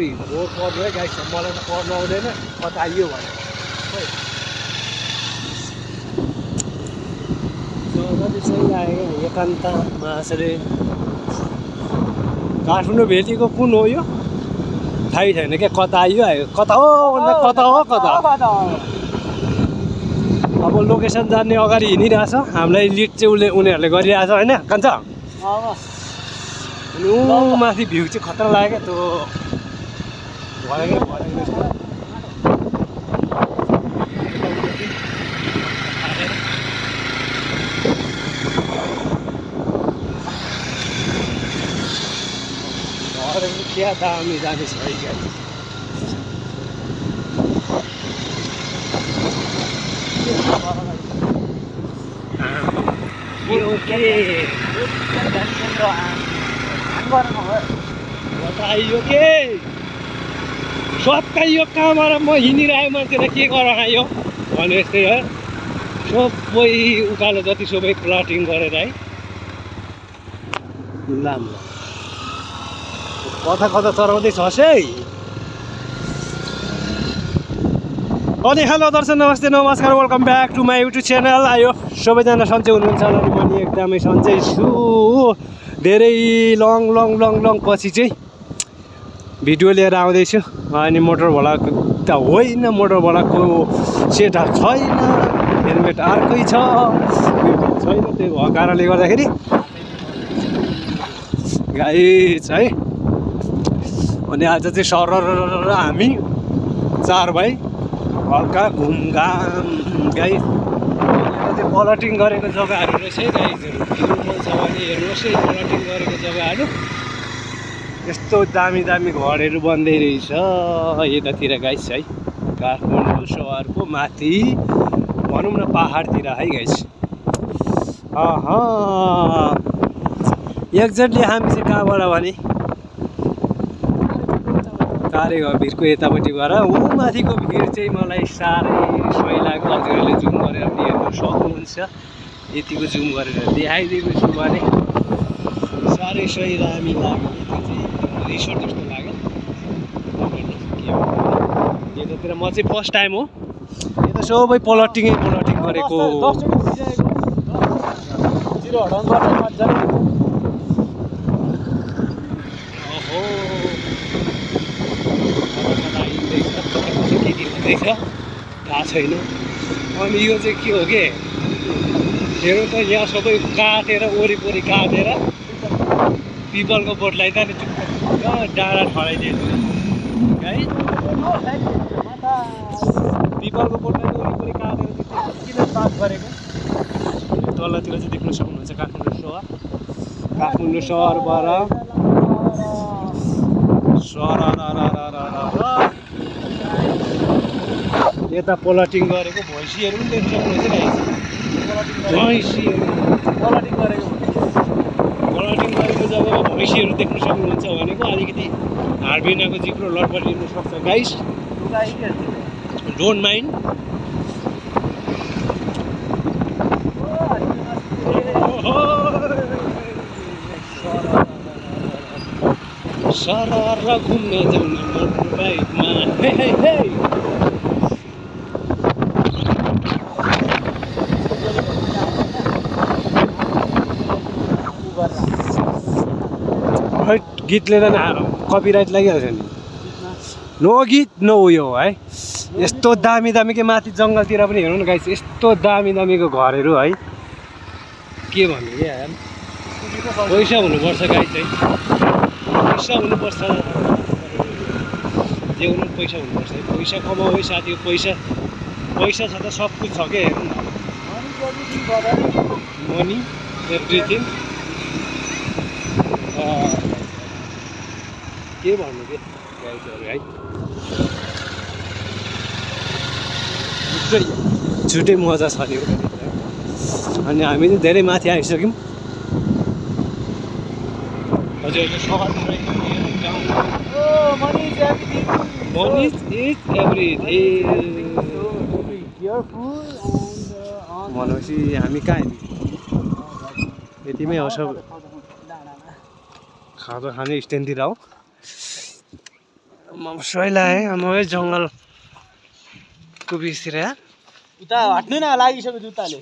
sorry घोर पर्नु है गाइस मलाई त पर्नु आउँदैन कता आइयो भने जग्गा चाहिँ सही लागेको एकान्तमा यसरी काठमाडौँ भेटीको कुन हो यो थाहै छैन क्या कता आइयो कता हो भन्दा कता हो कता अब लोकेसन जान्ने अगाडि हिँडिरहेछ हामीलाई लिड चाहिँ उनीहरूले गरिरहेछ होइन कान्छ अनि ऊ माथि भ्यू चाहिँ खतरा लाग्यो क्या त्यो क्या दामी दामी छ है क्या आइयो के सबै यो कहाँबाट म हिँडिरहेको मान्छेलाई के गरेर आयो भने जस्तै है सबै उकालो जति सबै प्लटिङ गरेर है लाम्रो कता कता चराउँदैछ है अनि हेलो दर्शक नमस्ते नमस्कार welcome back to my YouTube channel आयो सबैजना सन्चै हुनुहुन्छ होला नि म नि एकदमै सन्चै छु धेरै लङ पछि चाहिँ भिडियो लिएर आउँदैछु अनि मोटरवालाको त होइन मोटरवालाको सेट छैन हेलमेट अर्कै छ छैन त्यही भएको कारणले गर्दाखेरि गाइस है अनि आज चाहिँ सरर हामी 4 भाइ हल्का घुमघाम गाइस चाहिँ पलटिङ गरेको जग्गाहरू रहेछ है गाइसहरू मन छ भने हेर्नुहोस् है पलटिङ गरेको जग्गाहरू यस्तो दामी दामी घरहरू बन्दै रहेछ यतातिर गाइस है काठमाडौँ सहरको माथि भनौँ न पहाडतिर है गाइस एक्ज्याक्टली हामी चाहिँ कहाँबाट भने कारेगाउँ भिरको यतापट्टि गएर ऊ माथिको भिर चाहिँ मलाई साह्रै सही लाग्यो हजुरहरूले जुम गरेर पनि हेर्नु सक्नुहुन्छ यतिको जुम गरेर देखाइदिएको छु भने साह्रै सही दामी लाग्यो त्यो चाहिँ रिसोर्ट जस्तो लाग्यो यतातिर म चाहिँ फर्स्ट टाइम हो यता सबै पलटिङ गरेको थाहा छैन अनि यो चाहिँ के हो के हेर्नु त यहाँ सबै काटेर वरिपरि काटेर पिपलको बोटलाई त नि डाँडा ठडाइदिएको है पिपलको बोटलाई वरिपरि काटेर चाहिँ किन साफ गरेको तलतिर चाहिँ देख्न सक्नुहुन्छ काठमाडौँ सहरबाट यता पलटिङ गरेको भैँसीहरू पनि देख्न सक्नुहुन्छ पलटिङ गरेको जग्गामा भैँसीहरू देख्न सक्नुहुन्छ भनेको अलिकति हाडबिनाको जिब्रो लडपड लिनु सक्छ गाइस डोन्ट माइन्ड सरर घुम्न जाउँ बाइकमा हे गीतले त कपिराइट लागिहाल्छ नि नो गीत नो उयो है यस्तो दामी के माथि जङ्गलतिर पनि हेर्नु न गाइस यस्तो दामीको घरहरू है के भन्नु क्या यार पैसा हुनुपर्छ गाइस चाहिँ पैसा हुनुपर्छ जे हुनु पैसा हुनुपर्छ है पैसा कमाऊ है साथी पैसा छ त सब कुछ छ क्या हेर्नु न मनी एभ्रिथिङ के भन्नु के गाइसहरू है छुट्टै मजा छ नि अनि हामी चाहिँ धेरै माथि आइसक्यौँ हजुरहरूले सहरमा भनेपछि हामी कहाँ यतिमै हो सब खाजा खाने स्ट्यान्डतिर हो सैला है है जङ्गलको बिचतिर उता हट्नु न लागिसक्यो जुत्ताले